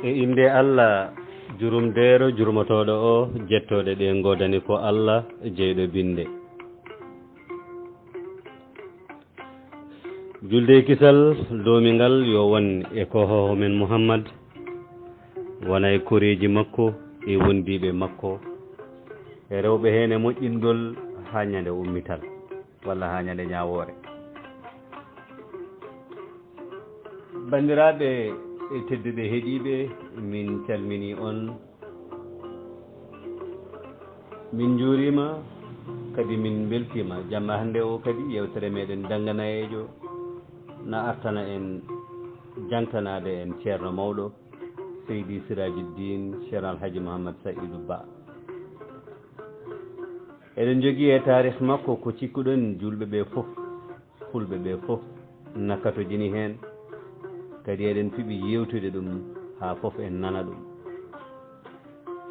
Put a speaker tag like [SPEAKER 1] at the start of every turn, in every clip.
[SPEAKER 1] e inde Allah jurumdeero jurmotoɗo o jettoɗe ɗe godani ko Allah jeyɗo binde julde kisal domingal yo won e kohoho men Muhammad wona e koreji makko e wondiɓe makko e rewɓe hen e moƴƴingol ha ñande ummital walla ha ñande ñawore bandiraɓe e tedduɓe heeɗiɓe min calmini on min juurima kadi min beltima jamma hande o kadi yewtere meɗen danganayejo na artana en jangtanade en ceerno mawɗo Seydi Sirajuddin Ceerno Elhaaj Muhammad Saydu Ba eɗen jogui e tarikh makko ko cikkuɗon julɓeɓe foof fulɓeɓe foof nakatojini hen kadi eɗen piɓi yewtude ɗum ha foof en nana ɗum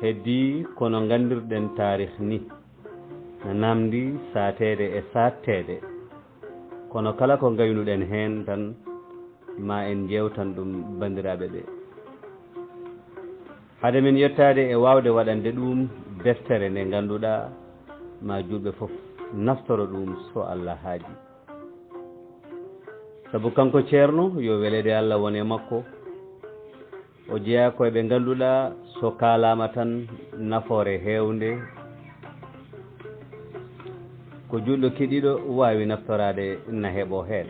[SPEAKER 1] heddi kono gandirɗen tarikh ni no namdi satede e sattede kono kala ko gaynuɗen hen tan ma en jewtan ɗum bandiraɓe ɓe hade men yettade e wawde waɗande ɗum deftere nde ganduɗa ma julɓe foof naftoro ɗum so Allah haaji sabu kanko ceerno yo welede Allah wone makko o jeeya koye ɓe ganduɗa so kalama tan nafoore hewnde ko julɗo keɗiɗo wawi naftorade na heeɓo hen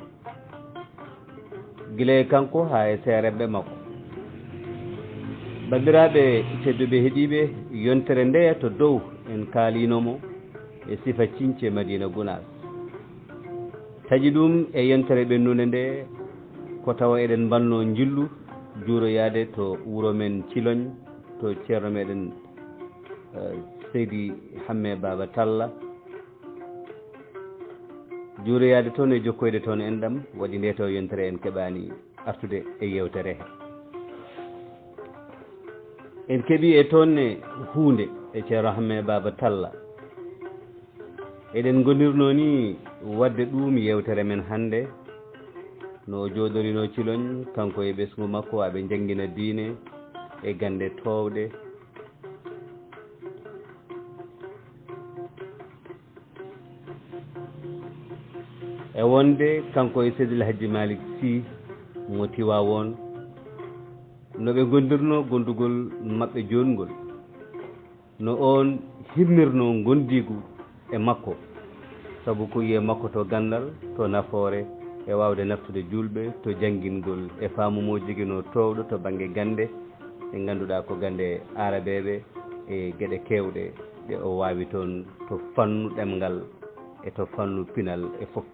[SPEAKER 1] guila e kanko ha e seereɓe makko bandiraɓe tedduɓe heeɗiɓe yontere ndeya to dow en kaalinomo e sifa cince Madina Gounass taƴi ɗum e yontere ɓennude nde ko tawa eɗen mbanno jillu juuroyade to wuro men Ciloñ to ceerno meɗen Seydi Hamme Baba Talla juuroyade toon e jokkoyde toon enɗam waɗi nde to yontere en keɓani artude e yewtere he en keeɓi e toonne hunde e ceerno Hamme Baba Talla eɗen gonirno ni wadde ɗum yewtere men hande no jooɗorino Ciloñ kanko e ɓesgu makko aɓe jangguina diine e gande towɗe e wonde kanko e Seydi Elhaaj Malick Sy mo Tiwawon no ɓe gondirno gondugol maɓɓe jongol no on hirnirno gondigu e makko sabu ko yiye makko to gandal to nafoore e wawde naftude julɓe to janguingol e faamumo joguino towɗo to banggue gande e ganduɗa ko gande arabeɓe e gueɗe kewɗe ɗe o wawi toon to fannu ɗemgal e to fannu pinal e foof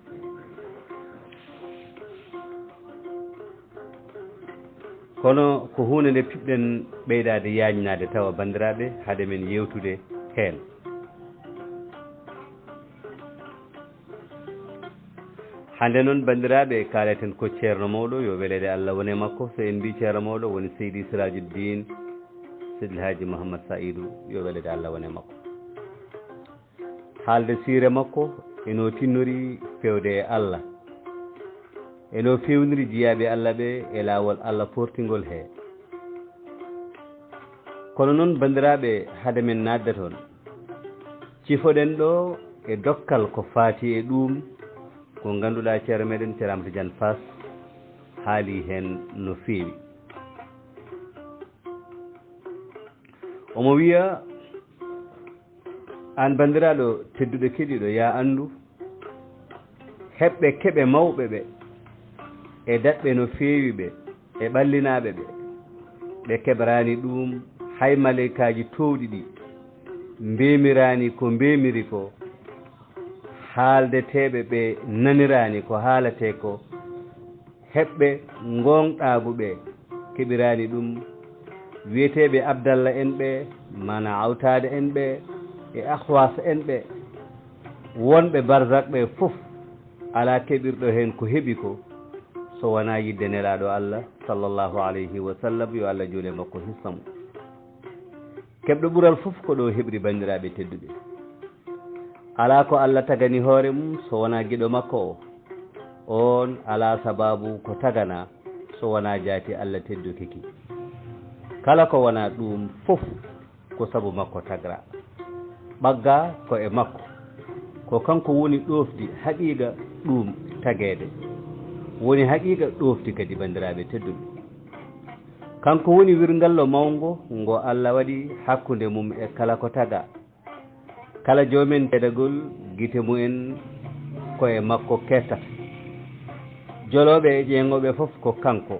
[SPEAKER 1] kono ko hunde nde piɓɗen ɓeydade yañnade tawa bandiraɓe haade men yewtude hen hande noon bandiraɓe kaleten ko ceerno mawɗo yo welede Allah wone makko so en mbi ceerno mawɗo woni Seydi Sirajuddin Seydi Elhaaj Muhammad Saydu yo welede Allah wone makko haalde siire makko eno tinnori fewde e Allah eno fewniri jiyaɓe Allah ɓe e lawol Allah portingol he kono noon bandiraɓe hade men nadde toon cifoɗen ɗo e dokkal ko faati e ɗum ko ganduɗa ceerno meɗen Ceerno Amadou Tidiane Fass haali hen no feewi omo wiya an bandiraɗo tedduɗo keɗiɗo ya andu heɓɓe keɓe mawɓe ɓe e daɓɓe no feewi ɓe e ɓallinaɓe ɓe ɓe keɓrani ɗum hay maleykaji towɗi ɗi mbemirani ko mbemiri ko haaldeteɓe ɓe nanirani ko haalate ko heɓɓe gonɗagu ɓe keɓirani ɗum wiyeteɓe Abdallah en ɓe mana awtade en ɓe e ahwas en ɓe wonɓe barzak ɓe fof ala keɓirɗo hen ko heeɓi ko so wona yidde nelaɗo Allah sallllahu alayhi wa sallam yo Allah juule makko hissamo keɓɗo ɓural fof ko ɗo heɓri bandiraɓe tedduɓe ala ko Allah tagani hoore mum so wona guiɗo makko o on ala sababu ko tagana so wona jaati Allah teddu kiki kala ko wona ɗum fof ko sabu makko tagra ɓagga ko e makko ko kanko woni ɗofdi haqiqa ɗum tagede woni haqiqa ɗofdi kadi bandiraɓe tedduɓe kanko woni wirngallo mawngo ngo Allah waɗi hakkude mum e kala ko taga kala jomen tedagol gite mumen ko e makko kettata joloɓe e ƴeŋoɓe fof ko kanko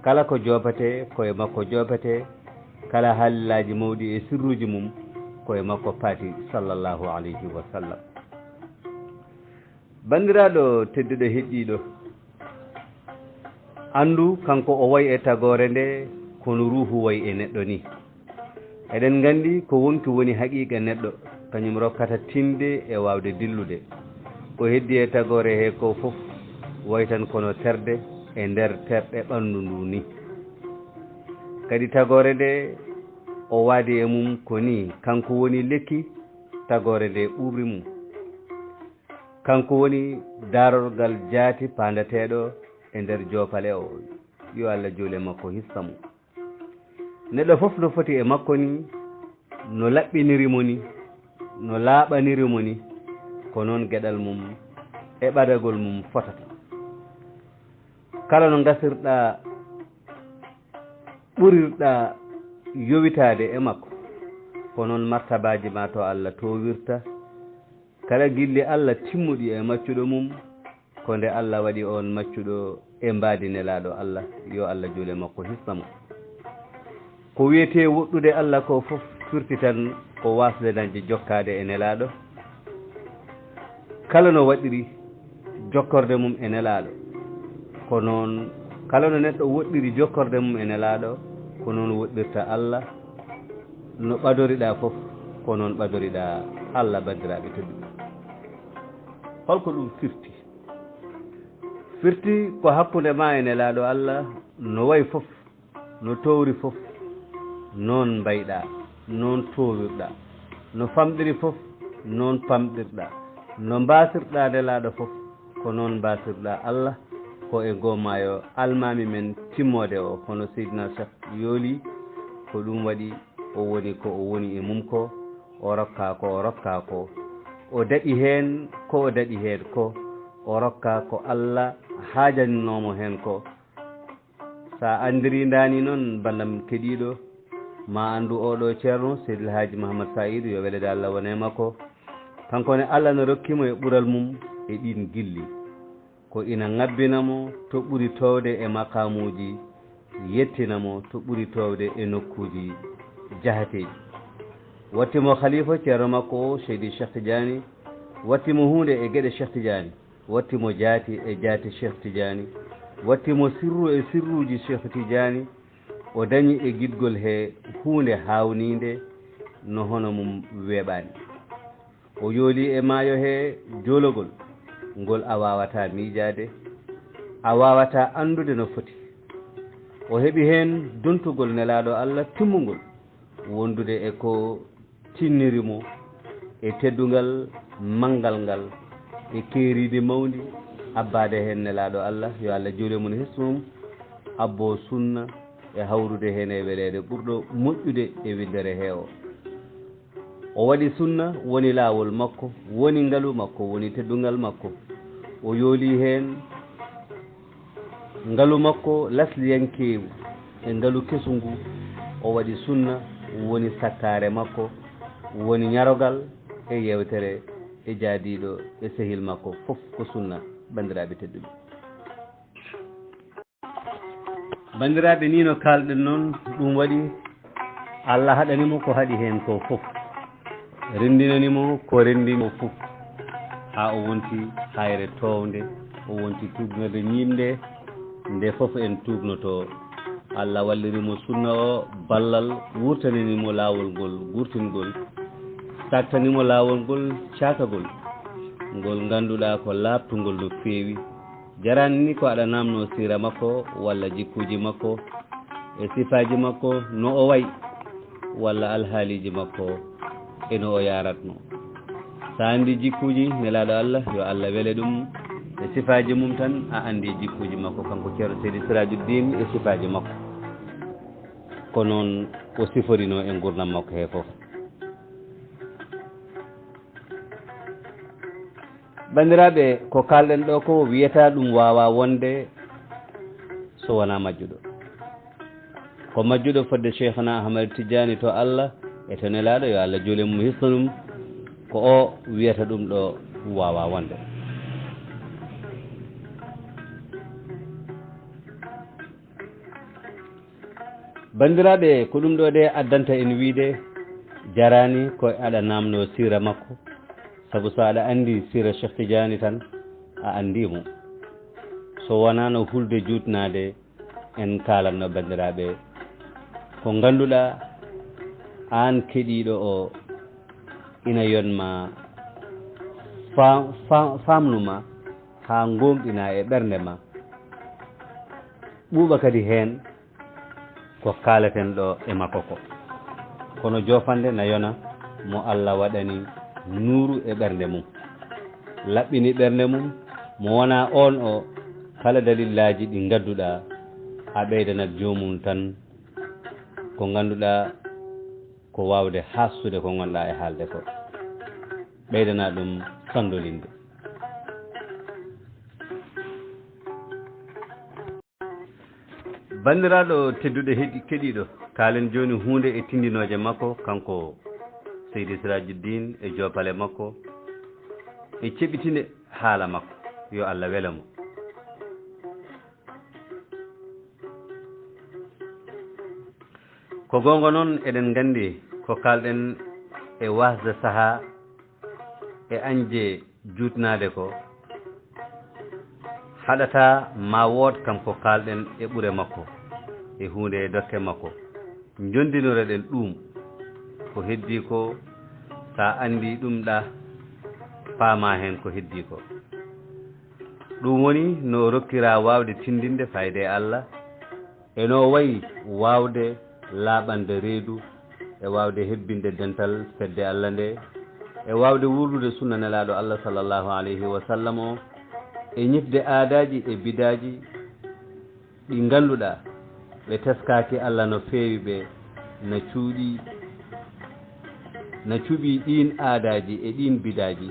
[SPEAKER 1] kala ko jopate ko e makko jopate kala halillaji mawɗi e sirruji mum ko e makko paati sallllahu alayhi wa sallam bandiraɗo tedduɗo heɗɗiɗo andu kanko o wayi e tagore nde kono ruuhu wayi e neɗɗo ni eɗen gandi ko wonki woni haqiqa neɗɗo kañum rokkata tinde e wawde dillude ko heddi e tagore he ko fof way tan kono terde e nder terɗe ɓandu ndu ni kadi tagore nde o waadi e mum ko ni kanko woni lekki tagore nde ɓuɓri mum kanko woni darorgal jaati pandateɗo e nder jopale o yo Allah juule makko hissamo neɗɗo fof no foti e makko ni no laɓɓinirimo ni no laaɓanirimo ni ko noon geɗal mum e ɓadagol mum fotata kala no gasirɗa ɓurirɗa yowitade e makko ko noon martabaji ma to Allah towirta kala gilli Allah timmuɗi e maccuɗo mum ko nde Allah waɗi on maccuɗo e mbaadi nelaɗo Allah yo Allah juule makko hissamo ko wiyete woɗɗude Allah ko fof firti tan ko wasde dañde jokkade e nelaɗo kala no waɗiri jokkorde mum e nelaɗo ko noon kala no neɗɗo woɗɗiri jokkorde mum e nelaɗo ko noon woɗɗirta Allah no ɓadoriɗa fof ko noon ɓadoriɗa Allah bandiraɓe tedduɓe holko ɗum firti ko hakkude ma e nelaɗo Allah no wayi fof no towri fof noon mbayɗa noon towirɗa no famɗiri fof noon famɗirɗa no mbasirɗa nelaɗo fof ko noon mbasirɗa Allah ko e gomayo almami men timmode o hono seydina Cheikh yooli ko ɗum waɗi o woni ko o woni e mum ko o rokka ko o daɗi hen ko o daɗi hen ko o rokka ko Allah haajaninomo hen ko sa andiri ndani noon ballam keɗiɗo ma andu oɗo ceerno Seydi Elhaaj Muhammadu Saydu yo welede Allah wone makko kankone Allah no rokkimo e ɓural mum e ɗin gilli ko ina ngabbinamo to ɓuri towde e makamuji yettinamo to ɓuri towde e nokkuji jahateji wattimo khalifa ceerno makko o Seydi Cheikh Tidiane wattimo hunde e gueɗe Cheikh Tidiane wattimo jaati e jaati Cheikh Tidiane wattimo sirru e sirruji Cheikh Tidiane o dañi e guidgol he hunde hawnide no hono mum weeɓani o yooli e maayo he joologol ngol a wawata miijade a wawata andude no foti o heɓi hen dontugol nelaɗo Allah timmugol wondude e ko tinnirimo e teddungal mangal ngal e keeride mawdi abbade hen nelaɗo Allah yo Allah juule mum hissumum abbo sunna e hawrude hen e welede ɓurɗo moƴƴude e windere he o waɗi sunna woni laawol makko woni ngalu makko woni teddungal makko o yooli hen ngalu makko lasliyankewu e ngalu kesu ngu o waɗi sunna woni sakkare makko woni ñarogal e yewtere e jaadiɗo e sehil makko fof ko sunna bandiraɓe tedduɓe bandiraɓe ni no kalɗen noon ɗum waɗi Allah haɗanimo ko haɗi hen ko fof rendinanimo ko rendimo fof ha o wonti hayre towde o wonti tubnode ñimde nde fof en tubnoto Allah wallirimo sunna o ballal wurtaninimo laawol ngol gurtingol saktanimo laawol ngol cakagol ngol ngannduɗaa ko laaɓtungol no feewi jarani ni ko aɗa namno sira makko walla jikkuji makko e sifaji makko no o wayi walla alhaaliji makko eno o yaratno sa andi jikkuji nelaɗo Allah yo Allah wele ɗum e sifaji mum tan a andi jikkuji makko kanko ceerno seydi sirajuddin e sifaji makko ko noon o siforino e gurdam makko he foof bandiraɓe ko kalɗen ɗo ko wiyata ɗum wawa wonde so wona majjuɗo ko majjuɗo fodde cheikhna ahmad tidiani to Allah e to nelaɗo yo Allah juule mum hisna ɗum ko o wiyata ɗum ɗo wawa wonde bandiraɓe ko ɗum ɗo de addanta en wiide jarani ko aɗa namno sira makko sabu so aɗa andi sira cheikh tidiani tan a andimo so wonano hulde jutnade en kalanno bandiraɓe ko ganduɗa an keɗiɗo o ina yonma famnuma ha gomɗina e ɓernde ma ɓuuɓa kadi hen ko kalaten ɗo e makko ko kono jofande na yona mo Allah waɗani nuuru e ɓernde mum laɓɓini ɓernde mum mo wona on o kala dalillaji ɗi gadduɗa a ɓeydanat jomum tan ko ganduɗa ko wawde hassude ko gonɗa e haalde ko ɓeydana ɗum sandolinde bandiraɗo tedduɗo keɗiɗo kalen joni hunde e tindinoje makko kanko seydi sirajuddin e jopale makko e ceɓitine haala makko yo Allah welamo ko gonga noon eɗen gandi ko kalɗen e wasde saaha e anje jutnade ko haɗata ma wood kam ko kalɗen e ɓuure makko e hunde e dokke makko jondinoreɗen ɗum ko heddi ko sa andi ɗum ɗa faama hen ko heddi ko ɗum woni no rokkira wawde tindinde fayde Allah e no wayi wawde laaɓande reedu e wawde hebbinde dental fedde Allah nde e wawde wurdude sunna nelaɗo Allah sallllahu alayhi wa sallam o e ñifde aadaji e bidaji ɗi ganduɗa ɓe teskaki Allah no feewi ɓe na cuuɓi ɗin aadaji e ɗin bidaji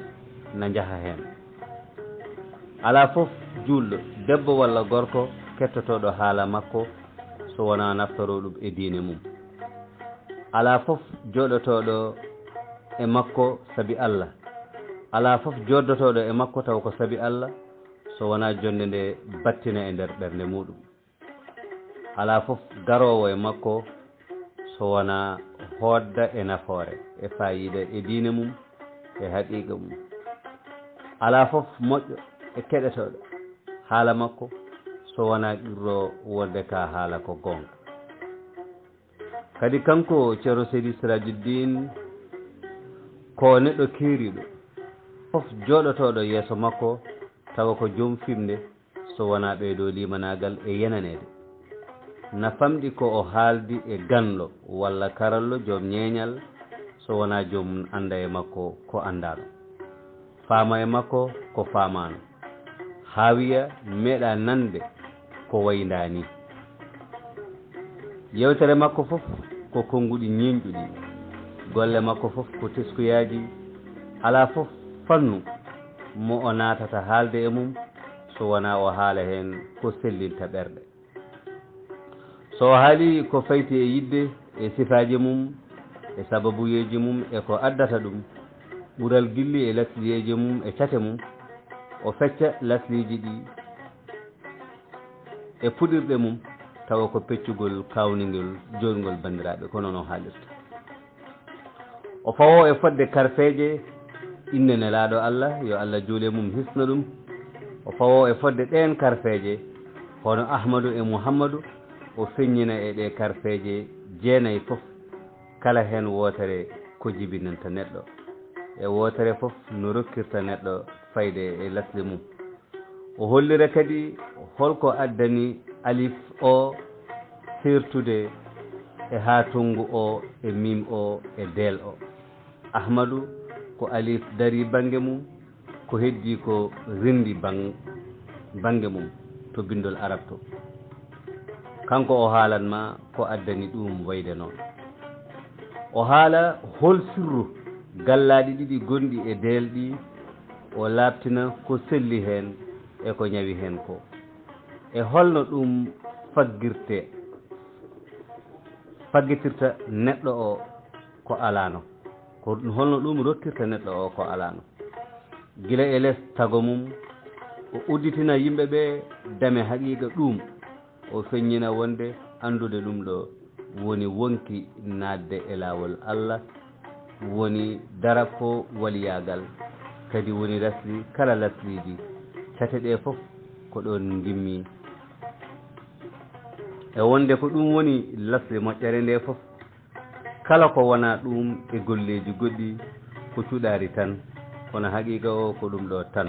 [SPEAKER 1] na jaha hen ala fof julɗo debbo walla gorko kettotoɗo haala makko so wona naftoro ɗum e diine mum ala fof joɗotoɗo e makko sabi Allah ala fof joddotoɗo e makko taw ko sabi Allah so wona jonde nde battina e nder ɓernde muɗum ala fof garowo e makko so wona hodda e nafoore e fayida e diine mum e haqiqa mum ala fof moƴƴo e keɗotoɗo haala makko so wona qirro wonde ka haala ko gonga kadi kanko ceerno seydi sirajuddin ko neɗɗo keeriɗo fof joɗotoɗo yeeso makko tawa ko joom fimde so wona ɓeydo limanagal e yenanede na famɗi ko o haaldi e ganɗo walla karallo joom ñeeñal so wona joomum anda e makko ko andaɗo faama e makko ko faamano haawiya meeɗa nande ko waydani yewtere makko fof ko konnguɗi ñeñƴuɗi golle makko fof ko teskuyaji ala fof fannu mo o natata haalde e mum so wona o haala hen ko sellinta ɓerɗe so o haali ko fayti e yidde e sifaji mum e sababuyeji mum e ko addata ɗum ɓuural gilli e lasliyeji mum e cate mum o fecca lasliji ɗi e puɗirɗe mum tawa ko peccugol kawnigol jolngol bandiraɓe kono no haalirta o fawo e fodde karfeje inde nelaɗo Allah yo Allah juule mum hisna ɗum o fawo e fodde ɗen karfeje hono Ahmadu e Muhammadu o feññina e ɗe karfeje jeenayi fof kala hen wotere ko jibinanta neɗɗo e wotere fof no rokkirta neɗɗo fayde e lasli mum o hollira kadi holko addani alif o firtude e ha tongu o e mim o e del o ahmadou ko alif dari bange mum ko heddi ko rindi bange mum to bindol arab to kanko o haalanma ko addani ɗum wayde noon o haala hol sirru gallaɗi ɗiɗi gonɗi e del ɗi o labtina ko selli hen e ko ñawi hen ko e holno ɗum faggitirta neɗɗo o ko alano ko holno ɗum rokkirta neɗɗo o ko alano gila e less tago mum o udditina yimɓe ɓe dame haqiqa ɗum o feññina wonde andude ɗum ɗo woni wonki nadde e lawol Allah woni darab ko waliyagal kadi woni lasli kala lasliji cate ɗe fof ko ɗon gimmi e wonde ko ɗum woni lasli moƴƴere nde fof kala ko wona ɗum e golleji goɗɗi ko cuɗari tan kono haqiqa o ko ɗum ɗo tan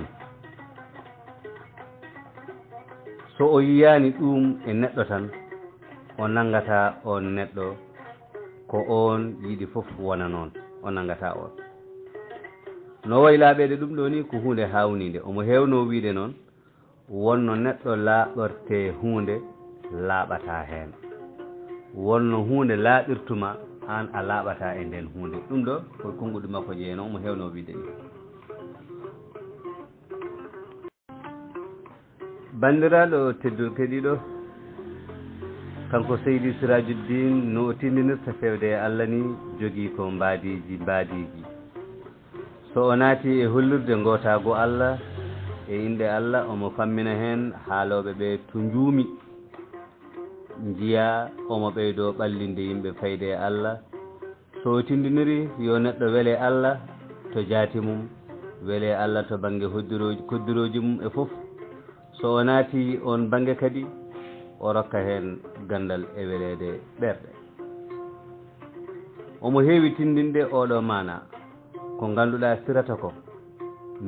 [SPEAKER 1] so o yiyani ɗum e neɗɗo tan o nangata on neɗɗo ko on yiɗi fof wona noon o nangata on no waylaɓede ɗum ɗo ni ko hunde hawnide omo hewno wiide noon wonno neɗɗo laaɓorte hunde laaɓata hen wonno hunde laaɓirtuma an a laaɓata e nden hunde ɗum ɗo ko konguɗi makko jeeno omo hewno wiide ni bandiraɗo teddol keɗiɗo kanko Seydi Sirajuddin no o tindinirta fewde e Allah ni jogii ko mbaadiji so o naati e hollirde gotago Allah e inde Allah omo fammina hen haaloɓe ɓe to njuumi jiya omo ɓeydo ɓallinde yimɓe fayde e Allah so o tindiniri yo neɗɗo weele Allah to jaati mum weele Allah to banggue koddiroji mum e fof so o naati on banggue kadi o rokka hen gandal e welede ɓerɗe omo heewi tindinde oɗo mana ko ganduɗa sirata ko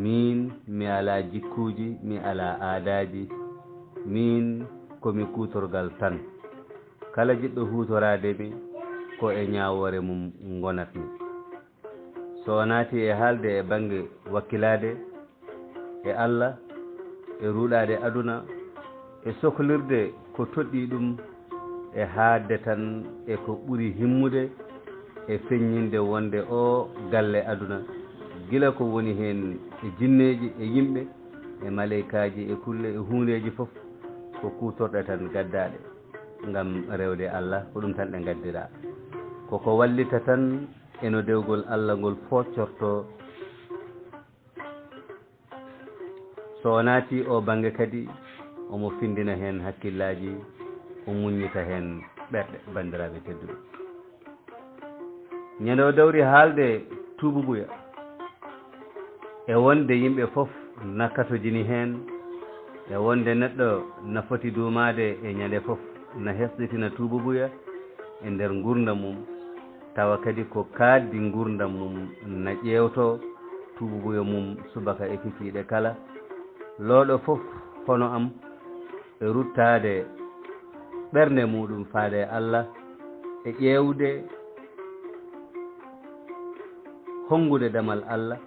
[SPEAKER 1] min mi ala jikkuji mi ala aadaji min komi kutorgal tan kala jiɗɗo hutorade mi ko e ñawore mum gonatmi so naati e haalde e banggue wakkilade e Allah e ruuɗade aduna e sohlirde ko toɗɗi ɗum e haadde tan e ko ɓuri himmude e feññinde wonde o galle aduna gila ko woni hen e jinneji e yimɓe e maleykaji e kulle e hundeji fof ko kutorɗe tan gaddaɗe ngam rewde Allah ko ɗum tan ɗe gaddira koko wallita tan eno dewgol Allah ngol foccorto so naati o banggue kadi omo findina hen hakkillaji o muññita hen ɓerɗe bandiraɓe tedduɓe ñande o dawri haalde tuububuya e wonde yimɓe fof nakkatojini hen e wonde neɗɗo na foti duumade e ñande fof na hesɗitina tuububuya e nder gurdam mum tawa kadi ko kaddi gurdam mum na ƴewto tuububuya mum subaka e kikiɗe kala looɗo fof hono am e ruttade ɓernde muɗum faade Allah e ƴewde hongude damal Allah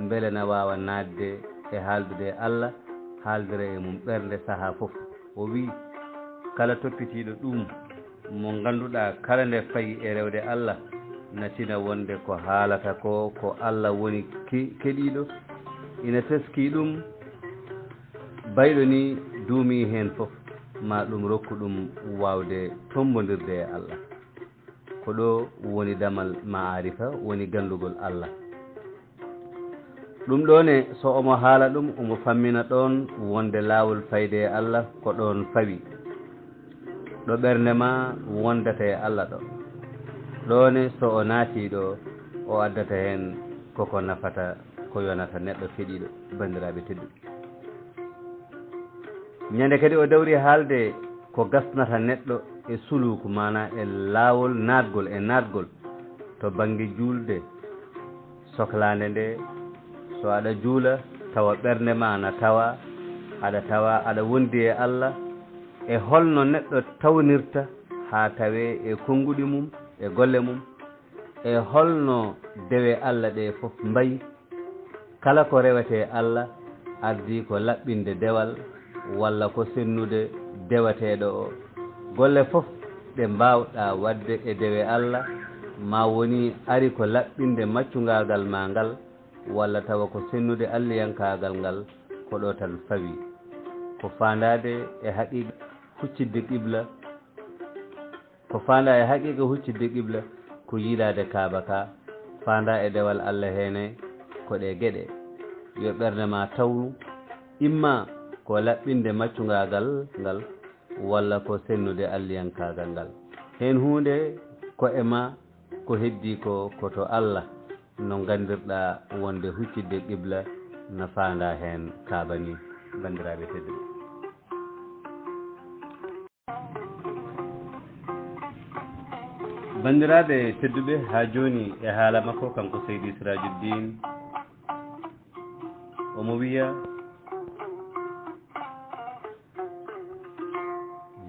[SPEAKER 1] beele na wawa nadde e haaldude Allah haaldira e mum ɓernde saaha fof o wi kala toppitiɗo ɗum mo ganduɗa kala nde fayi e rewde Allah natina wonde ko haalata ko Allah woni keɗiɗo ina teski ɗum bayɗo ni duumi hen fof ma ɗum rokku ɗum wawde tombodirde e Allah ko ɗo woni damal ma'arifa woni gandugol Allah ɗum ɗone so omo haala ɗum omo fammina ɗon wonde laawol fayde e Allah ko ɗon fawi ɗo ɓernde ma wondata e Allah ɗo ɗone so o naati ɗo o addata hen koko nafata ko yonata neɗɗo feɗiɗo bandiraɓe tedduɓe ñande kadi o dawri haalde ko gasnata neɗɗo e suluku mana e laawol naatgol e naatgol to bangi julde sohlande nde so aɗa juula tawa ɓernde ma na tawa aɗa wondi e Allah e holno neɗɗo tawnirta ha tawe e konguɗi mum e golle mum e holno dewe Allah ɗe fof mbayi kala ko rewete Allah ardi ko laɓɓinde dewal walla ko sennude dewateɗo o golle fof ɗe mbawɗa wadde e dewe Allah ma woni ari ko laɓɓinde maccungagal ma ngal walla tawa ko sennude alliyankagal ngal ko ɗo tan fawi ko fandade e haqiqa huccidde qibla ko fanda e haqiqa huccidde qibla ko yiilade kaaba ka fanda e dewal Allah hene ko ɗe gueɗe yo ɓerde ma tawnu imma ko laɓɓinde maccungagal ngal walla ko sennude alliyankagal ngal hen hunde ko e ma ko heddi ko koto Allah no gandirɗa wonde huccidde qibla no fanda hen kaaba ni bandiraɓe tedduɓe bandiraɓe tedduɓe ha joni e haala makko kanko Seydi Sirajuddin omo wiya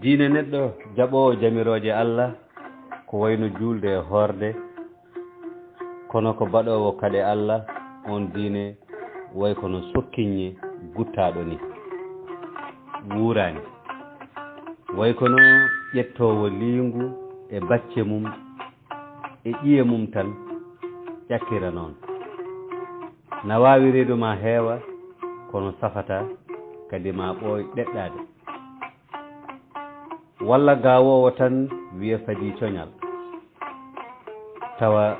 [SPEAKER 1] diine neɗɗo jaɓowo jamiroje Allah ko wayno julde e horde kono ko baɗowo kade Allah on diine way kono sokkiñe guttaɗo ni wuurani way kono ƴettowo liingu e bacce mum e ƴiye mum tan ƴakkira noon na wawi reedu ma heewa kono safata kadi ma ɓooy ɗeɗɗade walla gawowo tan wiya fadi coñal tawa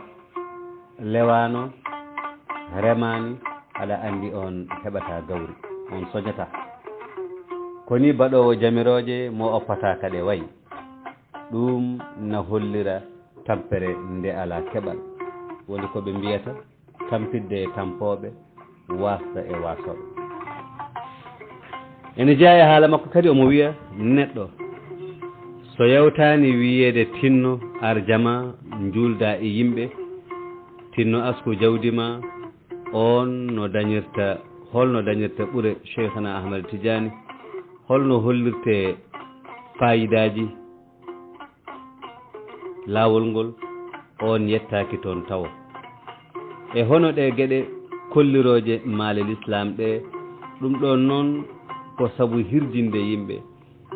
[SPEAKER 1] lewano remani aɗa andi on heɓata gawri on soñata koni baɗowo jamiroje mo oppata kade wayi ɗum na hollira tampere nde ala keɓal woni koɓe mbiyata tampidde e tampoɓe wasta e wasoɓe ene jeeya e haala makko kadi omo wiya neɗɗo so yewtani wiyede tinno arjama julda e yimɓe tinno asku jawdi ma on no dañirta holno dañirta ɓuure Cheikhna Ahmad Tidiane holno hollirte fayidaji laawol ngol on yettaki toon tawa e hono ɗe gueɗe kolliroje maale l'islam ɗe ɗum ɗon noon ko sabu hirjinde yimɓe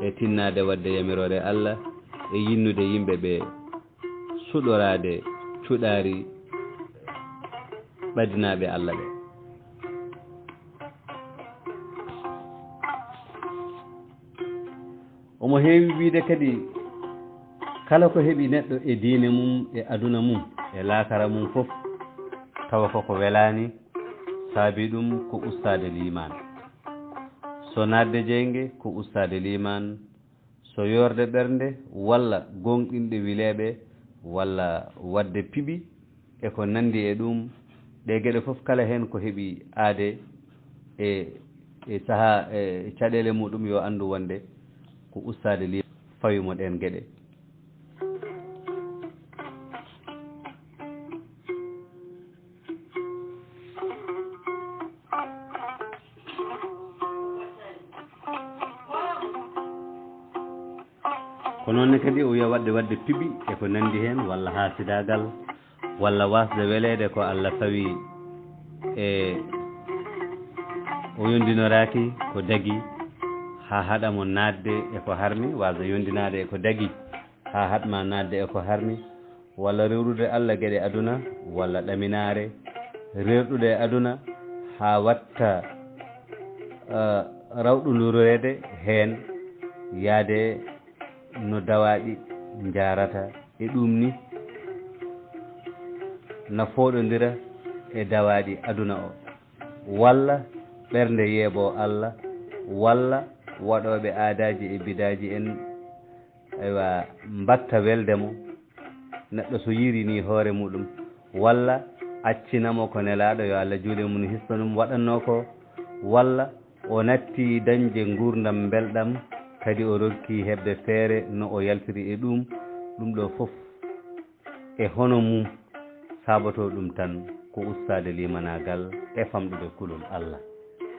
[SPEAKER 1] e tinnade wadde yamirore Allah e yinnude yimɓe ɓe suɗorade cuɗari ɓadinaɓe Allah ɓe omo heewi wiide kadi kala ko heeɓi neɗɗo e diine mum e aduna mum e laakara mum fof tawa koko welani saabi ɗum ko ustade liman so nadde jeyge ko ustade liman so yorde ɓernde walla gonɗinɗe wileɓe walla wadde piɓi e ko nandi e ɗum ɗe gueɗe fof kala hen ko heeɓi aade e saaha e caɗele muɗum yo andu wonde ko ustade liman fawimo ɗen gueɗe ko noonne kadi o wiya wadde piɓi e ko nandi hen walla hasidagal walla wasde welede ko Allah fawi e o yondinoraki ko dagi ha haɗamo nadde e ko harmi wasde yondinade e ko dagi ha haɗma nadde e ko harmi walla rewrude Allah gueɗe aduna walla ɗaminare rerɗude e aduna ha watta rawɗodurede hen yaade no dawaɗi jarata e ɗum ni no foɗodira e dawaɗi aduna o walla ɓernde yeebo Allah walla waɗoɓe aadaji e bidaji en aywa mbatta weldemo neɗɗo so yirini hoore muɗum walla accinamo ko nelaɗo yo Allah juuɗe mum hisna ɗum waɗanno ko walla o natti dañde gurdam belɗam kadi o rokki heɓde feere no o yaltiri e ɗum ɗo fof e hono mum sabato ɗum tan ko ustade limanagal e famɗude kulol Allah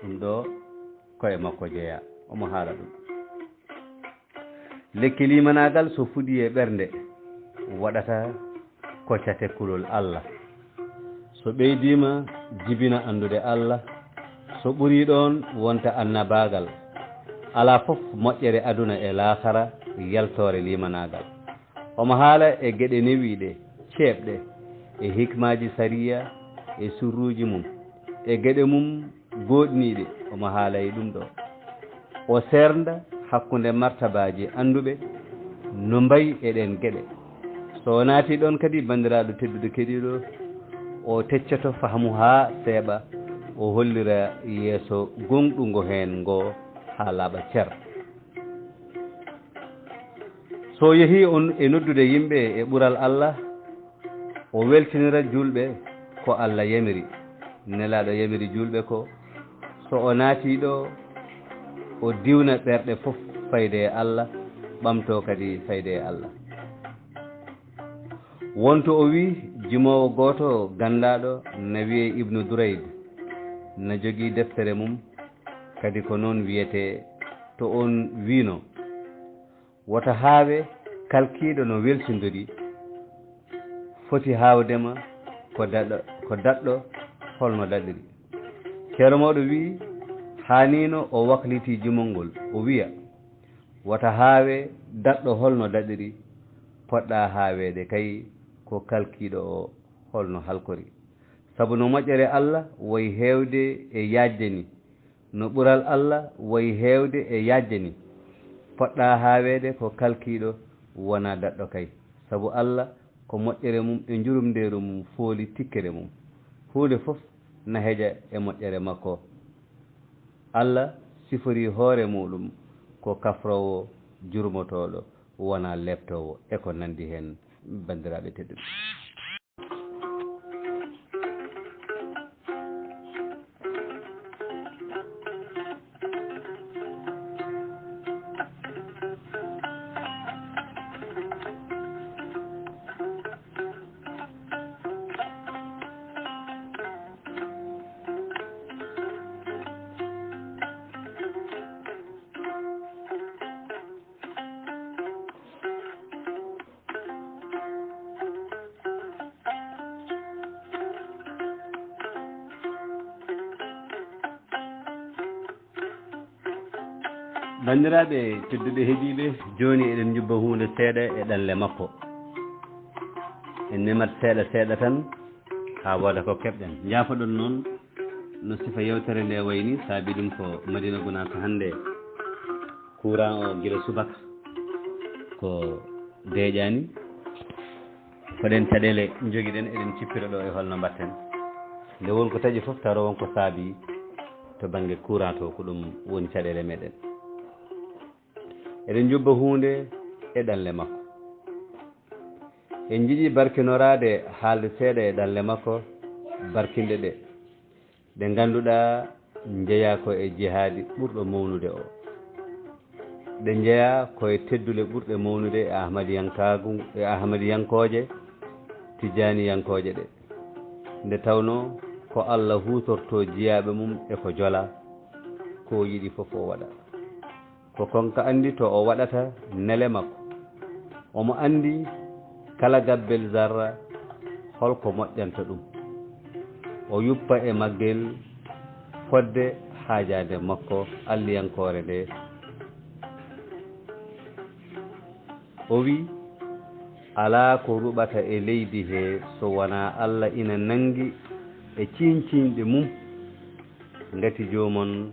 [SPEAKER 1] ɗum ɗo koye makko jeeya omo haala ɗum lekki limanagal so fuɗi e ɓernde waɗata koccate kulol Allah so ɓeydima jibina andude Allah so ɓuri ɗon wonta annabagal ala fof moƴƴere aduna e laakhara yaltore limanagal omo haala e geɗe newiɗe ceeɓɗe e hikmaji sariya e surruji mum e geɗe mum goɗniɗe omo haala e ɗum ɗo o sernda hakkunde martabaji anduɓe no mbayi eɗen geɗe so naati ɗon kadi bandiraɗo teddude keɗiɗo o teccoto faamu ha seeɓa o hollira yeeso gonɗugo hen ngo ha laaɓa cer so yeehi on e noddude yimɓe e ɓural Allah o weltinira julɓe ko Allah yamiri nelaɗo yamiri julɓe ko so o naati ɗo o diwna ɓerɗe fof fayde e Allah ɓamto kadi fayde e Allah wonto o wi jimowo goto gandaɗo na wiye Ibnu Durayd na jogii deftere mum kadi ko noon wiyete to on wino woto haawe kalkiɗo no weltindori foti hawdema ko daɗɗo holno daɗiri ceero mawɗo wi hanino o wakliti jimol ngol o wiya wota haawe daɗɗo holno daɗiri poɗɗa haawede kay ko kalkiɗo o holno halkori sabu no moƴƴere Allah woyi heewde e yajde ni no ɓural Allah woyi heewde e yajde ni poɗɗa haawede ko kalkiɗo wona daɗɗo kay sabu Allah ko moƴƴere mum e jurumnderu mum fooli tikkere mum huunde fof na heeƴa e moƴƴere makko Allah sifori hoore muɗum ko kafrowo jurmotoɗo wona leptowo e ko nandi hen bandiraɓe tedduɓe bandiraɓe tedduɓe heeɗiɓe joni eɗen jubba hunde seeɗa e ɗanle makko en nemat seeɗa seeɗa tan ha woda ko keɓɗen jaafoɗon noon no sifa yewtere nde wayni saabi ɗum ko Madina Gounass hande courant o guila subaka ko deeƴani koɗen caɗele joguiɗen eɗen cippira ɗo e holno mbatten nde wonko taƴi foof tawa wonko saabi to banggue courant to ko ɗum woni caɗele meɗen eɗen jubba hunde e ɗanle makko en jiiɗi barkinorade haalde seeɗa e ɗanle makko barkinde ɗe ganduɗa jeeya ko e jihaadi ɓurɗo mawnude o ɗe jeeya koye teddule ɓurɗe mawnude e ahmadiyankoje tijaniyankoje ɗe nde tawno ko Allah hutorto jiyaɓe mum e ko jola ko yiɗi fof o waɗa ko konka andi to o waɗata nele makko omo andi kala gabbel zarra holko moƴƴanta ɗum o yuppa e maggel fodde haajade makko alliyankore nde o wi ala ko ruɓata e leydi he so wona Allah ina nangi e ciñciñɗe mum ngati jomon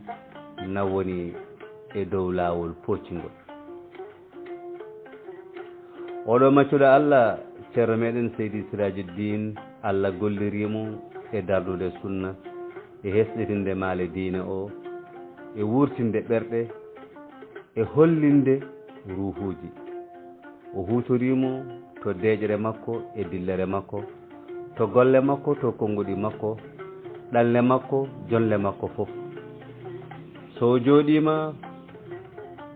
[SPEAKER 1] na woni e dow laawol poccingol oɗo maccuɗo Allah ceerno meɗen Seydi Sirajuddin Allah gollirimo e dardude sunna e hesɗitinde maale diine o e wurtinde ɓerɗe e hollinde ruhuji o hutorimo to deƴre makko e dillere makko to golle makko to konguɗi makko ɗalle makko jolle makko fof so jooɗima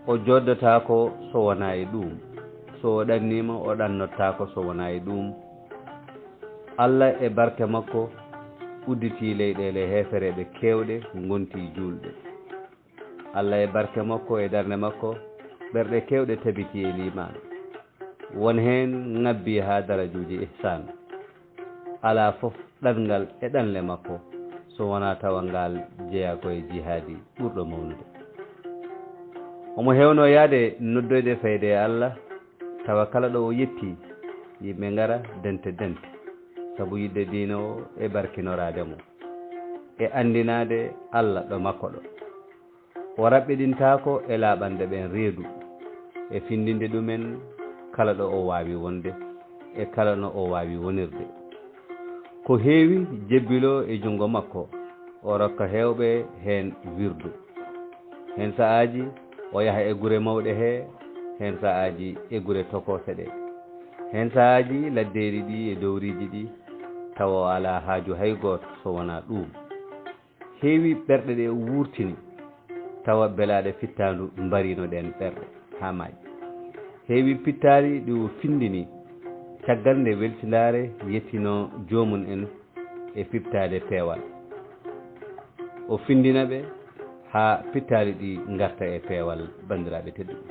[SPEAKER 1] o joddotako so wona e ɗum so o ɗannima o ɗannottako so wona e ɗum Allah e barke makko udditi leyɗele hefereɓe kewɗe gonti julɗe Allah e barke makko e darde makko ɓerɗe kewɗe tabiti e liman won hen ngabbi ha darajuji ihsan ala fof ɗanngal e ɗanle makko so wona tawa ngal jeeya koye jihadi ɓurɗo mawnude omo hewno yaade noddoyde fayde e Allah tawa kala ɗo o yetti yimɓe ngara dente sabu yidde diina o e barkinorade mo e andinade Allah ɗo makko ɗo o raɓɓiɗintako e laaɓande ɓen reedu e findinde ɗumen kala ɗo o wawi wonde e kala no o wawi wonirde ko heewi jebbilo e jungo makko o rokka hewɓe hen wirdu hen sa'aji o yaha e gure mawɗe he hen sa'aji e gure tokose ɗe hen sa'aji laddeji ɗi e dowriji ɗi tawa o ala haaju hay goto so wona ɗum heewi ɓerɗe ɗe wurtini tawa belaɗe fittandu mbarino ɗen ɓerɗe ha maaji heewi pittari ɗi o findini caggal nde weltindare yettino jomum en e fiftade peewal o findina ɓe ha pittali ɗi garta e peewal bandiraɓe tedduɓe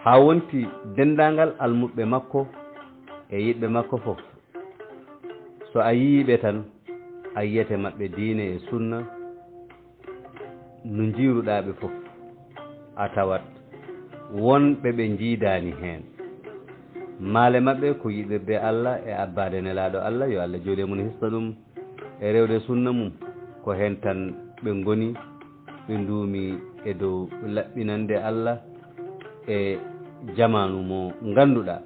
[SPEAKER 1] ha wonti dendagal almuɓɓe makko e yiɗɓe makko fof so a yiiɓe tan a yiyete maɓɓe diine e sunna no jiiruɗaɓe fof a tawat wonɓe ɓe jiidani hen maale maɓɓe ko yiɗirde Allah e abbade nelaɗo Allah yo Allah jooɗi mum hissa ɗum e rewde sunna mum ko hen tan ɓe goni ɓe duumi e dow laɓɓinande Allah e jamanu mo ganduɗa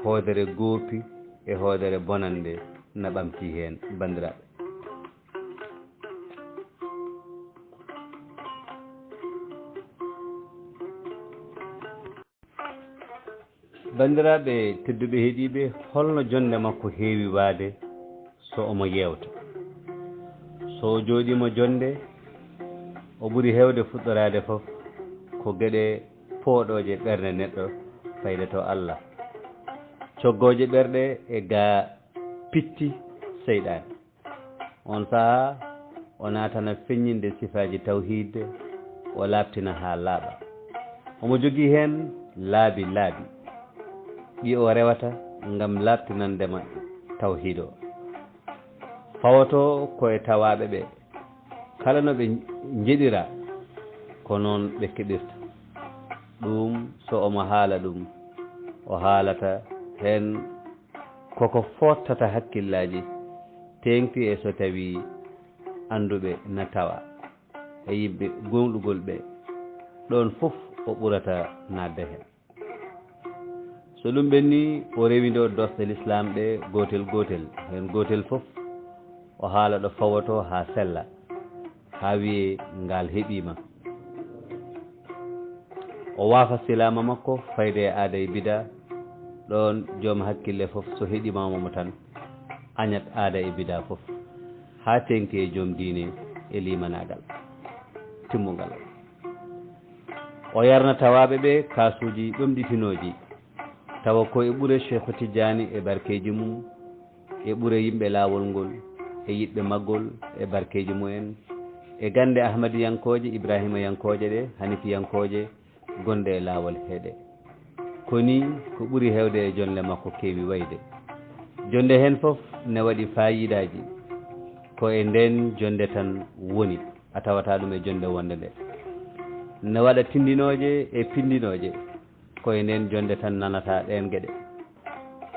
[SPEAKER 1] hoodere goopi e hoodere bonande na ɓamti hen bandiraɓe bandiraɓe tedduɓe heeɗiɓe holno jonde makko heewi waade so omo yewta so jooɗimo jonde o ɓuri hewde fuɗɗorade fof ko gueɗe pooɗoje ɓerde neɗɗo fayde to Allah coggoje ɓerɗe e ga pitti seyɗani on saaha o natana feññinde sifaji tawhid o labtina ha laaɓa omo jogui hen laabi ɗi o rewata ngam labtinandema tawhid o fawoto koye tawaɓe ɓe kala no ɓe jeɗira ko noon ɓe keɗirta ɗum so omo haala ɗum o haalata hen koko fottata hakkillaji tengti e so tawi anduɓe na tawa e yimɓe gonɗugol ɓe ɗon fof o ɓurata nadde hen so ɗum ɓenni o rewido dosɗe l'islam ɗe gotel hen gotel fof o haala ɗo fawoto ha sella ha wiye ngal heeɓima o waafa silama makko fayde e aada e bida ɗon joom hakkille fof so heeɗimamomo tan añat aada e bida fof ha tengti e joom diine e limanagal timmugal o yarna tawaɓe ɓe kasuji ɗomɗitinoji tawa ko e ɓuure Cheikh Tidiane e barkeji mum e ɓuure yimɓe laawol ngol e yiɗɓe maggol e barkeji mumen e gande ahmadiyankoje ibrahima yankoje ɗe hanifiyankoje gonde e laawol heeɗe koni ko ɓuri hewde e jonde makko keewi wayde jonde hen fof ne waɗi fayidaji ko e nden jonde tan woni a tawata ɗum e jonde wonde nde ne waɗa tindinoje e pindinoje ko e nden jonde tan nanata ɗen gueɗe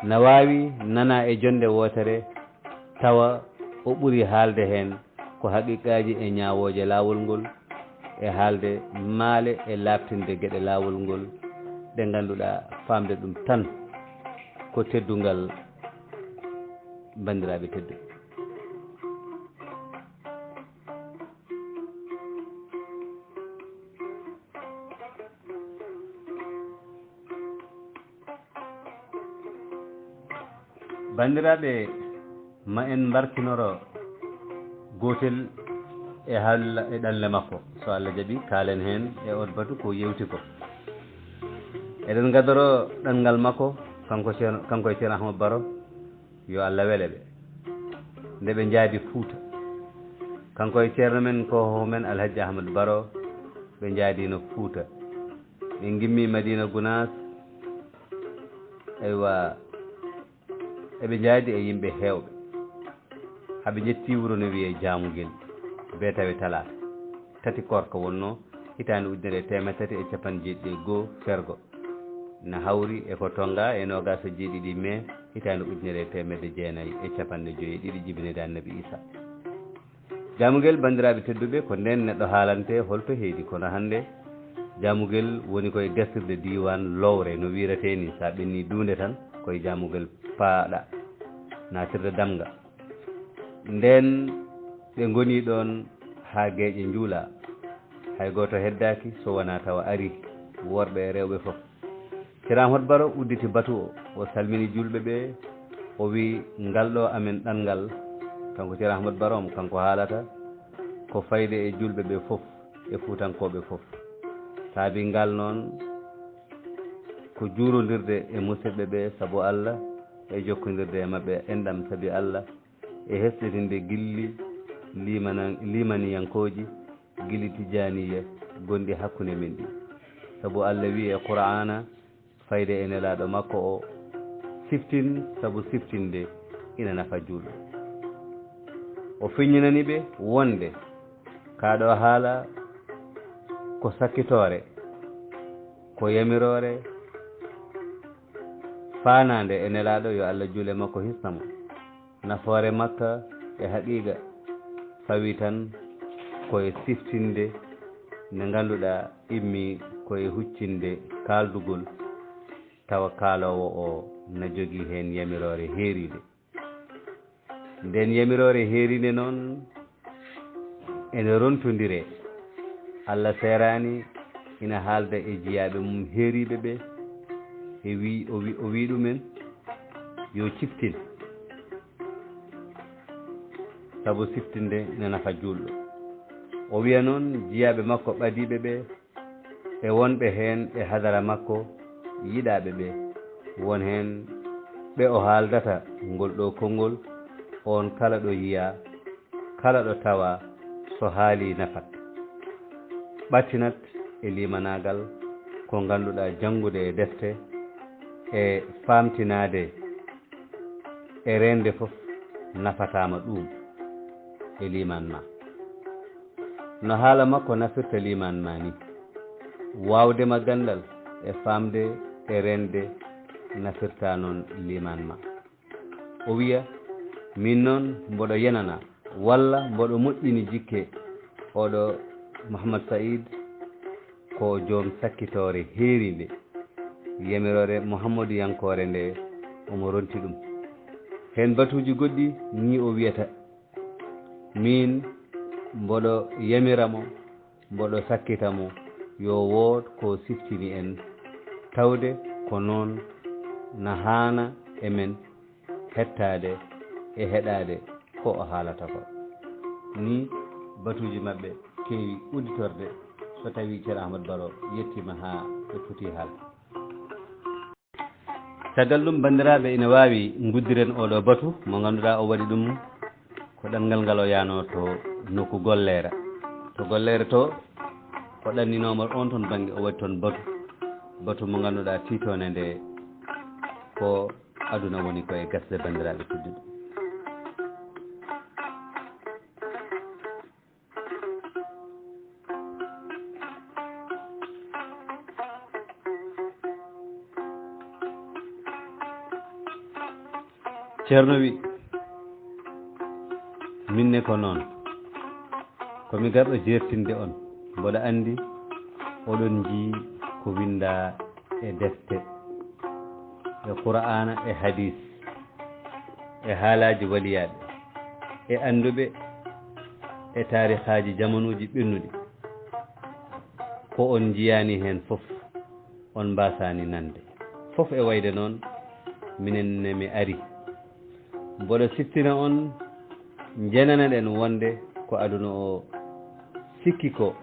[SPEAKER 1] ne wawi nana e jonde wotere tawa o ɓuri haalde hen ko haqiqaji e ñawoje laawol ngol e haalde maale e labtinde gueɗe laawol ngol ɗe ganduɗa famde ɗum tan ko teddungal bandiraɓe teddu bandiraɓe ma en barkinoro gotel e halla e ɗanle makko so Allah jaɓi kaalen heen e on batu ko yewti ko eɗen gadoro ɗanngal makko kanko e Ceerno Ahmadou Baro yo Allah wele ɓe nde ɓe njaadi Fuuta kanko e ceerno men ko men Elhaaj Ahmadou Baro ɓe njaadino Fuuta ɓe gimmi Madina Gounass aywa eɓe njaadi e yimɓe heewɓe haɓe ƴetti wuro no wiye Jamugel be tawe talata tati korka wonno hitande 1331 fergo na hawri e ko tonga e nogas e jeeɗiɗi mai hitande 1952 jibinede Annabi Isa Jamugel bandiraɓe tedduɓe ko nden neɗɗo haalante holto heedi kono hannde Jamugel woni koye destirde diwan lowre no wirete ni sa ɓenni dunde tan koye Jamugel paaɗa natirde damga nden ɓe goni ɗon ha gueƴe njuula hay goto heddaki so wona tawa ari worɓe e rewɓe fof Ceerno Ahmadou Baro udditi batu o salmini julɓe ɓe o wi ngal ɗo amen ɗanngal kanko Ceerno Ahmadou Baro mo kanko haalata ko fayde e julɓe ɓe fof e fuutankoɓe fof saabi ngal noon ko juurodirde e musidɓe ɓe sabu Allah e jokkodirde e maɓɓe enɗam sabi Allah e hesɗitinde gilli limaniyankoji gilli tijaniya gonɗi hakkunde men ɗi sabu Allah wi e Qur'ana fayde e nelaɗo makko o siftin sabu siftinde ina nafa julɓe o fiññinani ɓe wonde kaɗo haala ko sakkitore ko yamirore fanade e nelaɗo yo Allah juule makko hisnamo nafoore makka e haqiqa fawi tan koye siftinde nde ganduɗa immi koye huccinde kaldugol tawa kaalowo o na jogii heen yamirore heeride nden yamirore heeride noon ene rontodire Allah serani ina haalda e jiyaɓe mum heeriɓe ɓe e o wi ɗumen yo ciftin sabu siftinde ne nafa julɗo o wiya noon jiyaɓe makko ɓadiɓe ɓe e wonɓe heen e hadara makko yiɗaɓe ɓe won heen ɓe o haaldata ngol ɗo konngol on kala ɗo yiya kala ɗo tawa so haali nafat ɓattinat e limanagal ko ngannduɗa janngude e defte e famtinade e rende fof nafatama ɗum e liman ma no haala makko nafirta liman ma ni wawdema gandal e famde e rende nafirta noon liman ma o wiya min noon mboɗo yenana walla mboɗo moƴƴini jikke oɗo Mouhammad Saïd ko joom sakkitore heerinde yamirore Mouhamadou yankore nde omo ronti ɗum hen batuji goɗɗi ni o wiyata min mboɗo yamiramo mboɗo sakkitamo yo wood ko siftini en tawde ko noon na haana emen hettade e heɗade ko o haalata ko ni batuji mabɓe kewi udditorde so tawi Ceerno Ahmadou Baro yettima ha ɓe foti haal caggal ɗum bandiraɓe ina wawi guddiren oɗo batu mo ganduɗa o waɗi ɗum ko ɗanngal ngal o yano to nokku gollere to gollere to o ɗanninoma on toon banggue o waɗi toon batu mo ganduɗa titone nde ko aduna woni koye gasde bandiraɓe tedduɓe Ceerno wi minne ko noon komi garɗo jertinde on mboɗo andi oɗon jii ko winda e defte e Qur'ana e hadis e haalaji waliyaɓe e anduɓe e tarihaji jamanuji ɓennuɗi ko on jiyani hen fof on mbasani nande fof e wayde noon minenne mi ari mboɗo sittina on jenanaɗen wonde ko aduna o sikki ko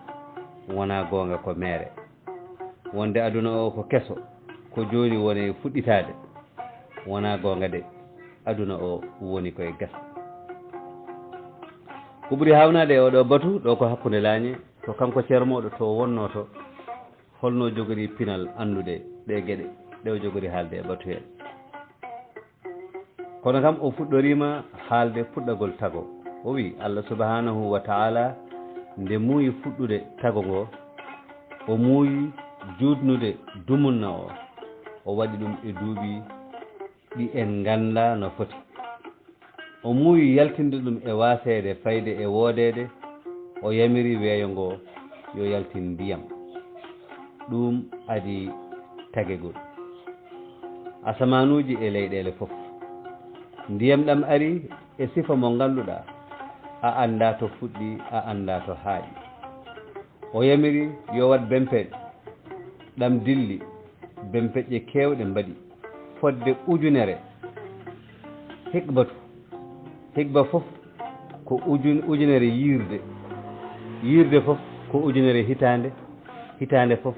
[SPEAKER 1] wona goonga ko mere wonde aduna o ko keso ko joni woni fuɗɗitade wona goonga de aduna o woni koye gasa ko ɓuri hawnade e oɗo batu ɗo ko hakkude laañe to kanko ceermoɗo to wonno to holno jogori pinal andude ɗe gueɗe ɗe o jogori haalde e batu hen kono kam o fuɗɗorima haalde fuɗɗagol tago o wi Allah subhanahu wa ta'ala nde muuyi fuɗɗude tago ngo o muuyi juutnude dumunna o waɗi ɗum e duuɓi ɗi en ganda no foti o muuyi yaltinde ɗum e waasede fayde e woodede o yamiri weeyo ngo yo yaltin ndiyam ɗum adi tagegol asamanuji e leyɗele fof ndiyam ɗam ari e sifa mo ganduɗa a anda to fuɗɗi a anda to haaƴi o yamiri yo wat bempeɗe ɗam dilli bempeƴƴe kewɗe mbaɗi fodde ujunere hikba fof ko ujunere yirde fof ko ujunere hitande fof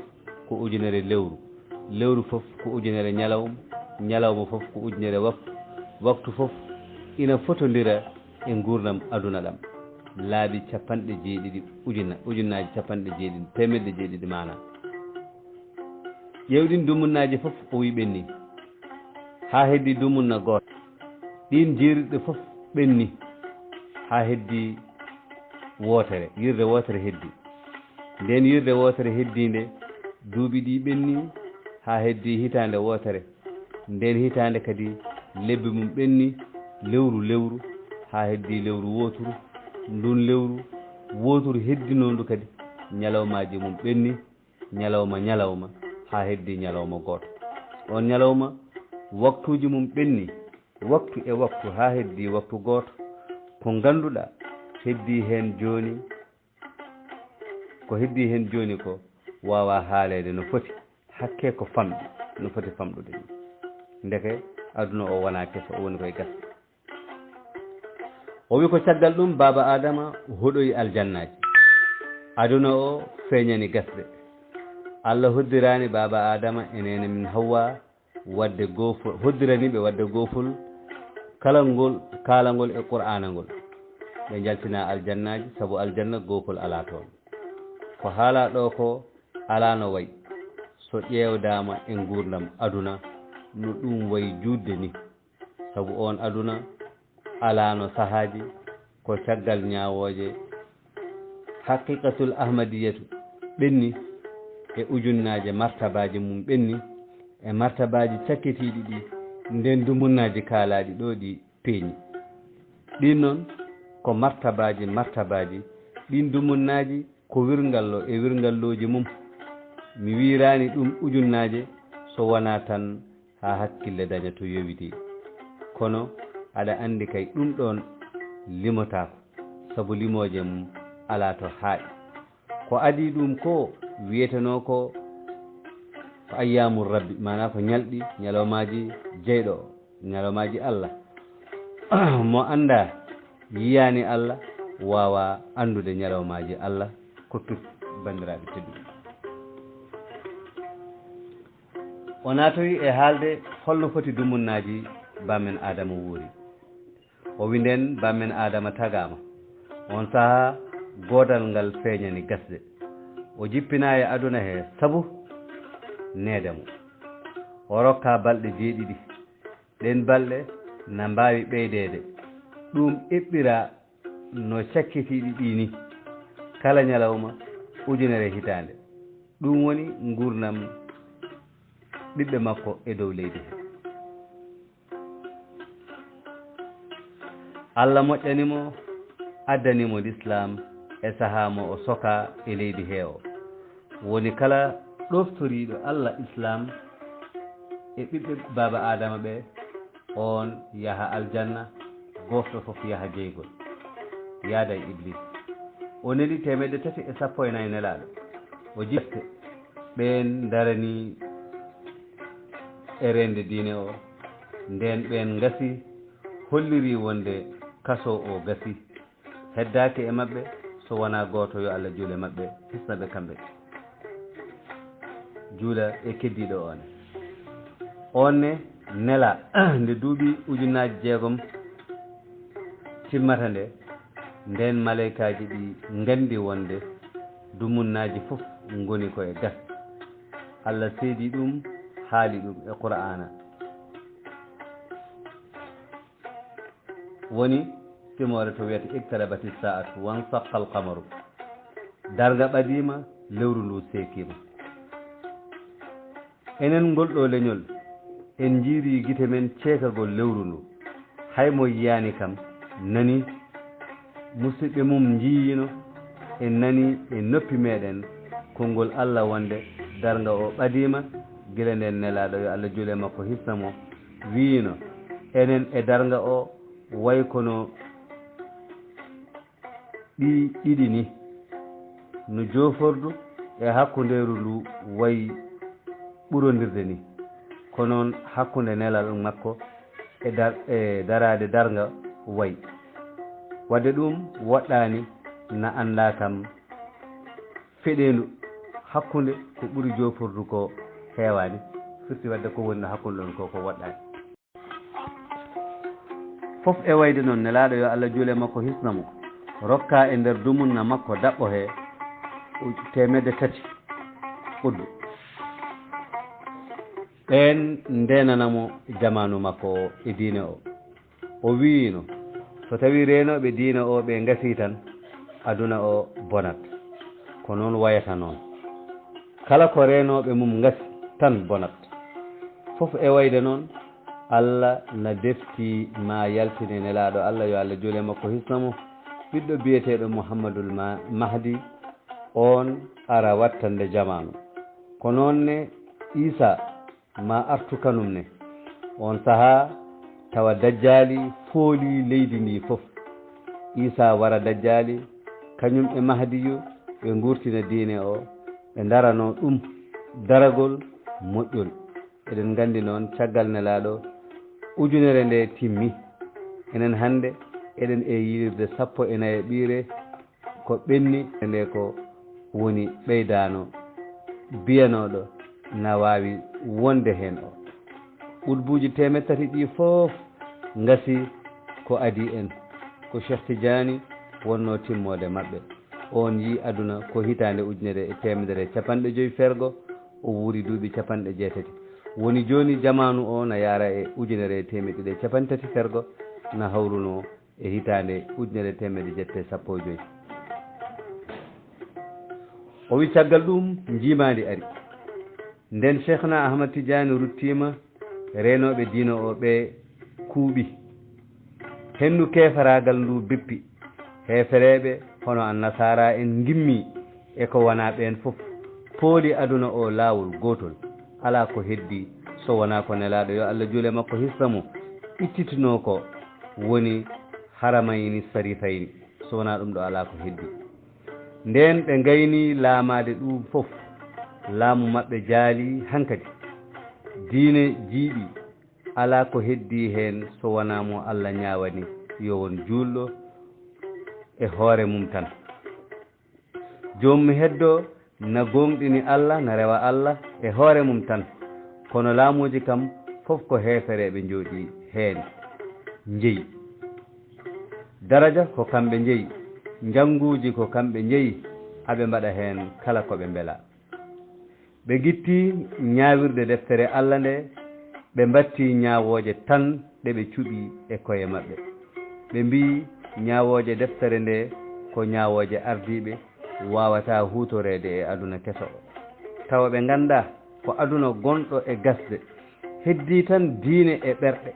[SPEAKER 1] ko ujunere lewru fof ko ujunere ñalawma fof ko ujunere waktu fof ina fotodira e gurdam aduna ɗam laabi 70 ujunnaji 70 temedde 7 mana ƴewɗin dumunnaji fof o wi ɓenni ha heddi dumunna goto ɗin jirɗe fof ɓenni ha heddi wotere yirde wotere heddi nden yirde wotere heddinde duuɓi ɗi ɓenni ha heddi hitande wotere nden hitande kadi lebbi mum ɓenni lewru ha heddi lewru woturu ndun lewru woturu heddinondu kadi ñalawmaji mum ɓenni ñalawma ha heddi ñalawma goto on ñalawma waktuji mum ɓenni waktu e waktu ha heddi waktu goto ko ganduɗa heddi hen joni ko wawa haalede no foti hakke ko famɗi no foti famɗude ni ndeke aduna o wona keso o woni koye gasa o wi ko caggal ɗum baba adama hoɗoyi aljannaji aduna o feeñani gasde Allah hoddirani baba adama enene min Hawwa wadde goful hoddiraniɓe wadde goful kalangol e qur'ana ngol ɓe jaltina aljannaji saabu aljanna goful ala toon ko haala ɗo ko ala no wayi so ƴewdama e gurdam aduna no ɗum wayi judde ni saabu on aduna ala no sahaji ko caggal ñawoje haqiqatul ahmadiyatu ɓenni e ujunnaje martabaji mum ɓenni e martabaji cakkitiɗi ɗi nden dumunnaji kaalaɗi ɗo ɗi peeñi ɗin noon ko martabaji ɗin dumunnaji ko wirngallo e wirngalloji mum mi wirani ɗum ujunnaje so wona tan ha hakkille daña to yowiti kono aɗa andi kay ɗum ɗon limotako saabu limoje mum ala to haaɗi ko adi ɗum ko wiyeteno ko ayyamur rabbi mana ko ñalɗi ñalawmaji jeyɗo ñalawmaji Allah mo anda yiyani Allah wawa andude ñalawmaji Allah ko pir bandiraɓe tedduɓe o natoyi e haalde holno foti dumunnaji bammen adama wuuri o wi nden bammen adama tagama on saaha godal ngal feeñani gasde o jippina e aduna he sabu needemo o rokka balɗe 7 ɗen balɗe na mbawi ɓeydede ɗum eɓɓira no cakkitiɗi ɗini kala ñalawma ujunere hitande ɗum woni gurnam ɓiɓɓe makko e dow leydi he Allah moƴƴanimo addanimo l'islam e saaha mo o soka e leydi he o woni kala ɗoftoriɗo Allah islam e ɓiɓɓe baba adama ɓe on yaha aljanna goto fof yaha jeygol yaada e iblis o neli 314 nelaɗo o jifte ɓen darani e rende diine o nden ɓen gasi holliri wonde kaso o gasi heddaki e maɓɓe so wona gooto yo Allah juule maɓɓe hisna ɓe kamɓe juula e keddiɗo on ne nela nde duuɓi ujunnaaji 6 timmata nde nden malaikaji ɗi ngandi wonde dumunnaaji fof ngoni koye gas Allah seedi ɗum haali ɗum e qur'ana woni timore to wiyata iktarabati sa'atu wan saqqa alqamaru darga ɓadima lewru ndu seekima enen ngolɗo leñol en jiiri gite men ceekagol lewru ndu hay mo yiyani kam nani musidɓe mum jiyino en nani e noppi meɗen konngol Allah wonde darga o ɓadima gila nden nelaɗo yo Allah juule makko hisna mo wiino enen e darga o way kono ɗiɗi ni no jofordu e hakkunderu ndu way ɓurodirde ni ko noon hakkunde nelal makko e darade darga way wadde ɗum woɗɗani na anda kam feɗendu hakkunde ko ɓuri jofordu ko heewani firti wadde ko woni no hakkunde ɗon ko woɗɗani fof e wayde noon nelaɗo yo Allah juule makko hisna mo rokka e nder dumunna makko daɓɓo he 300 ɓuddu ɓen ndenanamo jamanu makko e diine o wiino so tawi renoɓe diine o ɓe gasi tan aduna o bonat ko noon wayata noon kala ko renoɓe mum gasi tan bonat fof e wayde noon Allah na defti ma yaltine nelaɗo Allah yo Allah juule makko hisnamo ɓiɗɗo biyeteɗo Muhammadul Mahdi on ara wattande jamanu ko noon ne Isa ma artu kanum ne on saha tawa dajjali fooli leydi ndi fof Isa wara dajjali kañum e Mahdiyu ɓe gurtina diine o ɓe darano ɗum daragol moƴƴol eɗen gandi noon caggal nelaɗo ujunere nde timmi enen hande eɗen e yirde 14 ɓiire ko ɓenni nde ko woni ɓeydano biyanoɗo na wawi wonde hen o ɓurbuji 300 ɗi fof gasi ko adi en ko Cheikh Tidiane wonno timmode mabɓe on yi aduna ko hitande 1950 fergo o wuri duuɓi 80 woni joni jamanu o na yara e 1930 fergo na hawruno e hitande 1915 o wi caggal ɗum jimadi ari nden Cheikhna Ahmad Tidiane ruttima renoɓe diino o ɓe kuuɓi hendu kefaragal ndu bippi hefereɓe hono an nasara en gimmi e ko wona ɓen fof pooli aduna o laawol gotol ala ko heddi so wona ko nelaɗo yo Allah juule makko hissamo ittitino ko woni haramayni sarifayni so wona ɗum ɗo ala ko heddi nden ɓe gayni laamade ɗum fof laamu maɓɓe jaali hankadi diine jiiɗi ala ko heddi hen so wona mo Allah ñawani yo won julɗo e hoore mum tan jomum heddo na gonɗini Allah na rewa Allah e hoore mum tan kono laamuji kam fof ko heefereɓe jooɗi heen jeeyi daraja ko kamɓe jeeyi janguji ko kamɓe jeeyi aɓe mbaɗa heen kala ko ɓe mbela ɓe gitti ñaawirde deftere Allah nde ɓe mbatti ñaawooje tan ɗe ɓe cuɓi e koye maɓɓe ɓe mbi ñaawooje deftere nde ko ñaawooje ardiiɓe wawata huutorede e aduna keso o tawa ɓe ganda ko aduna gonɗo e gasde heddi tan diine e ɓerɗe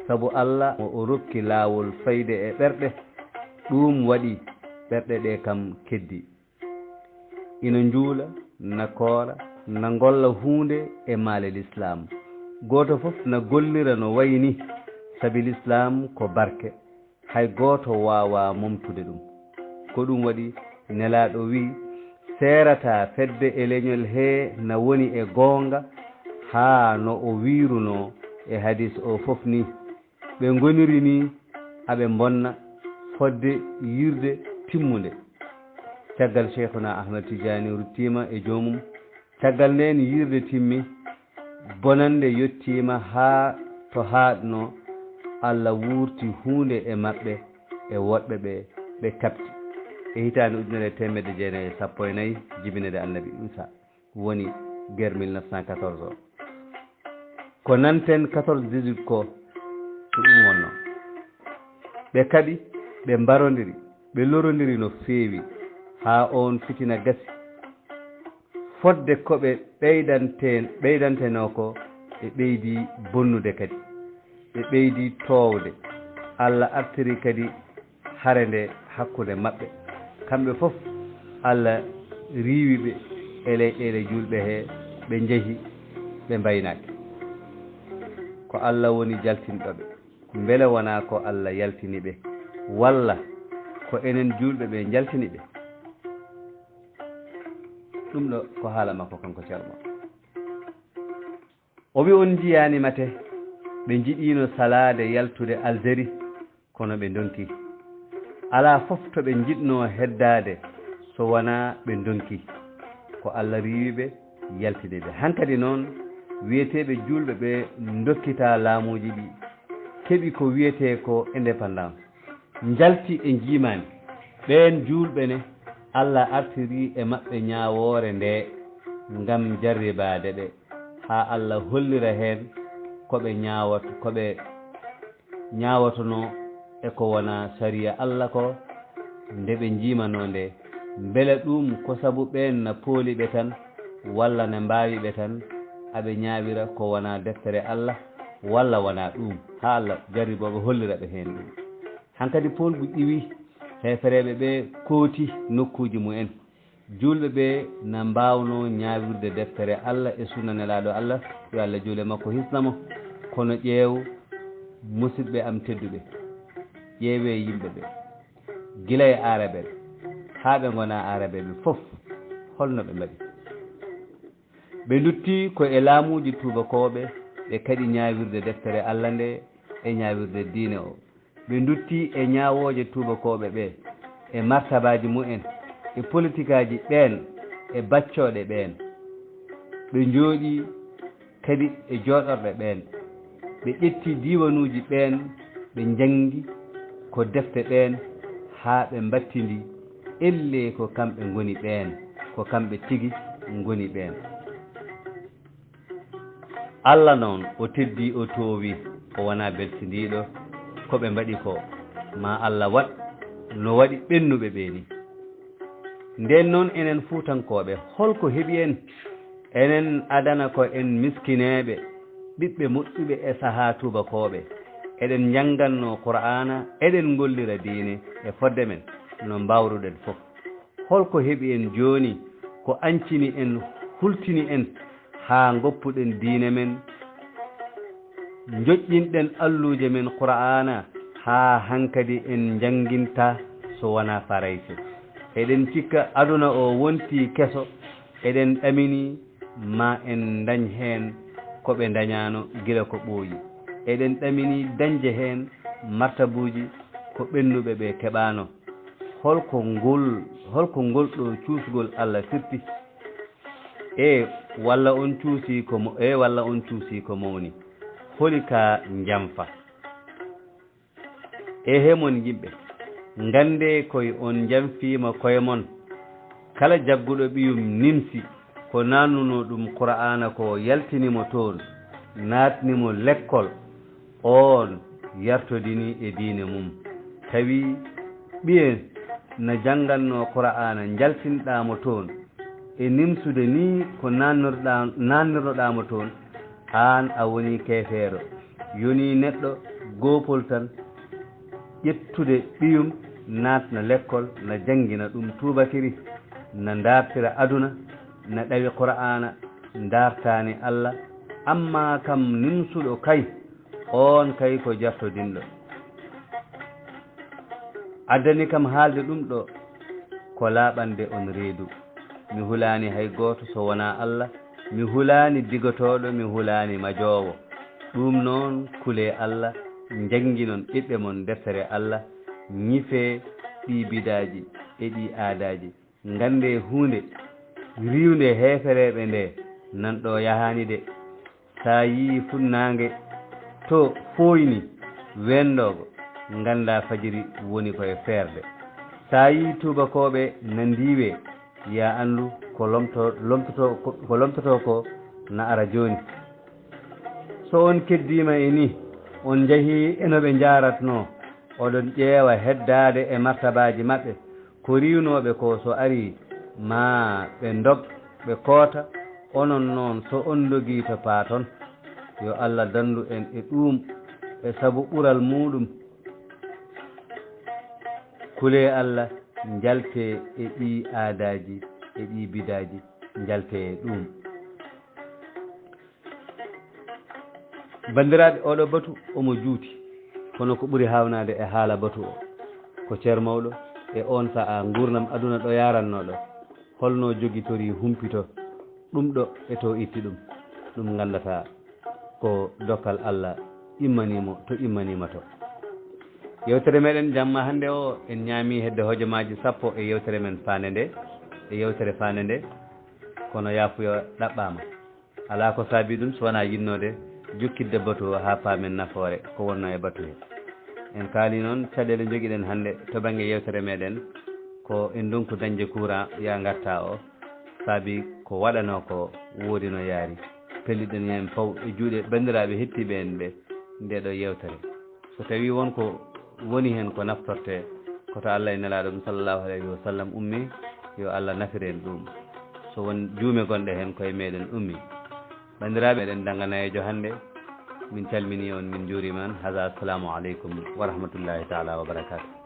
[SPEAKER 1] sabu Allah o rokki laawol fayde e ɓerɗe ɗum waɗi ɓerɗe ɗe kam keddi ina njuula na koora na golla hunde e maale l'islam goto fof na gollira no wayni sabi l'islam ko barke hay goto wawa momtude ɗum ko ɗum waɗi nelaɗo wi serata fedde e leñol he na woni e goonga ha no o wiruno e hadis o fof ni ɓe goniri ni aɓe bonna fodde yirde timmude caggal cheikhuna ahmad tidiani ruttima e joomum caggal nden yirde timmi bonande yettima ha to haɗno Allah wurti hunde e maɓɓe e woɗɓe ɓe kapti e hitande 1914 jibinede annabi Isa woni guerre 1914 o ko nanten 14-18 ko ɗum wonno ɓe kaɓi ɓe mbarodiri ɓe lorodiri no feewi ha on fitina gasi fodde koɓe ɓeydanteno ko ɓe ɓeydi bonnude kadi ɓe ɓeydi toowde Allah artiri kadi hare nde hakkude maɓɓe kamɓe fof Allah riiwi ɓe e leyɗele julɓe he ɓe njehi ɓe mbaynaki ko Allah woni jaltinɗoɓe beele wona ko Allah yaltini ɓe walla ko enen julɓe ɓe jaltini ɓe ɗum ɗo ko haala makko kanko Ceerno o wi on jiyani mate ɓe jiɗino salade yaltude Algérie kono ɓe donki ala fof to ɓe jiɗno heddade so wona ɓe donki ko Allah riiwi ɓe yaltide ɓe hankadi noon wiyeteɓe julɓe ɓe dokkita laamuji ɗi keɓi ko wiyete ko indépendance jalti e jimani ɓen julɓe ne Allah artiri e maɓɓe ñawoore nde ngam jarribade ɓe ha Allah hollira hen koɓe ñawotono e ko wona sariya Allah ko nde ɓe jimano nde beele ɗum ko sabu ɓen na pooli ɓe tan walla ne mbawi ɓe tan aɓe ñawira ko wona deftere Allah walla wona ɗum ha Allah jarriboɓe hollira ɓe hen ɗum hankadi polgu ƴiwi hefereɓe ɓe kooti nokkuji mumen julɓe ɓe na mbawno ñawirde deftere Allah e sunna nelaɗo Allah yo Allah juule makko hisnamo kono ƴeew musidɓe am tedduɓe ƴeewe yimɓe ɓe gila e araɓeɓe ha ɓe gona araɓeɓe fof holno ɓe mbaɗi ɓe dutti ko e laamuji tubakoɓe ɓe kadi ñawirde deftere Allah nde e ñawirde diine o ɓe dutti e ñawoje tubakoɓe ɓe e martabaji mumen e politique aji ɓen e baccoɗe ɓen ɓe jooɗi kadi e jooɗorɗe ɓen ɓe ƴetti diwanuji ɓen ɓe jangi ko defte ɓen ha ɓe battidi elle ko kamɓe goni ɓen ko kamɓe tigi goni ɓen Allah noon o teddi o toowi o wona beltindiɗo koɓe mbaɗi ko ma Allah waɗ no waɗi ɓennuɓe ɓeni nden noon enen fuutankoɓe holko heeɓi en enen adana ko en miskineɓe ɓiɓɓe moƴƴuɓe e saaha tubakoɓe eɗen jangganno qur'ana eɗen gollira diine e fodde men no mbawruɗen fof holko heeɓi en joni ko ancini en hultini en ha goppuɗen diine men joƴƴinɗen alluje men qur'ana ha hankadi en janginta so wona farayse eɗen cikka aduna o wonti keso eɗen ɗamini ma en dañ hen koɓe dañano gila ko ɓooyi eɗen ɗamini dañde hen martabuji ko ɓennuɓe ɓe keɓano holko ngol ɗo cuusgol Allah firti walla on cuusi ko mawni holi ka jamfa hemon yimɓe gande koye on jamfima koye mon kala jagguɗo ɓiyum nimsi ko nannuno ɗum qur'ana ko yaltinimo toon natnimo l'école on yartodini e diine mum tawi ɓiyen no jangganno qur'ana jaltinɗamo toon e nimsude ni ko nannirnoɗamo toon an a woni kefeero yoni neɗɗo gopol tan ƴettude ɓiyum natna l'école na jangina ɗum tubakiri na dartira aduna na ɗawi qur'ana dartani Allah amma kam nimsuɗo kay on kay ko jartodinɗo addani kam haalde ɗum ɗo ko laaɓande on reedu mi hulani hay goto so wona Allah mi hulani digotoɗo mi hulani majowo ɗum noon kule Allah janginon ɓiɓɓe mon deftere Allah ñife ɗi bidaji e ɗi aadaji ngannde huunde riwnde heefereeɓe nde nan ɗo yahaani de sa yii funnaange to fooyni wendoogo ngannda fajiri woni koye feerde sa yii tubakooɓe no ndiiwe ya anndu ko lomtoto ko na ara jooni so on keddiima e ni on njahii eno ɓe njaaratnoo oɗon ƴeewa heddaade e martabaaji maɓɓe ko riwnooɓe ko so arii ma ɓe ndog ɓe koota onon noon so on ndogii to paaton yo Allah danndu en e ɗum e sabu ɓural muɗum kulee Allah njalte e ɗii aadaaji e ɗii bidaaji njalte e ɗum banndiraaɓe oɗo batu omo juuti kono ko ɓuri haawnaade e haala batu o ko ceer mawɗo e on sahaa nguurnam aduna ɗo yarannoɗo holno jogitori humpito ɗum ɗo e to itti ɗum nganndataa ko dokkal Allah immanimo to immanima to yewtere meɗen jamma hannde o en ñaami hedde hojomaaji 10 e yewtere men faande nde e yewtere faande nde kono yaafuyo ɗaɓɓaama alaa ko saabi ɗum so wonaa yinnode jokkidde batu o haa paamen nafoore ko wonno e batu he en kaali noon caɗeele jogiɗen hannde to baŋnge yewtere meɗen ko en ndonku dañde courant ya ngarta o saabi ko waɗanoo ko woodi no yaari pelliɗen hen faw e juuɗe banndiraaɓe hettiiɓe en ɓe nde ɗo yewtere so tawii wonko woni heen ko naftorte koto Allah e nelaaɗo ɗum sallllahu alayhi wa sallam ummi yo Allah nafiren ɗum so won juume gonɗe heen koye meɗen ummi banndiraaɓe eɗen danganayejo hannde min calminii on min juuriman hada assalamu aleykum wa rahmatullahi taala wa barakatuh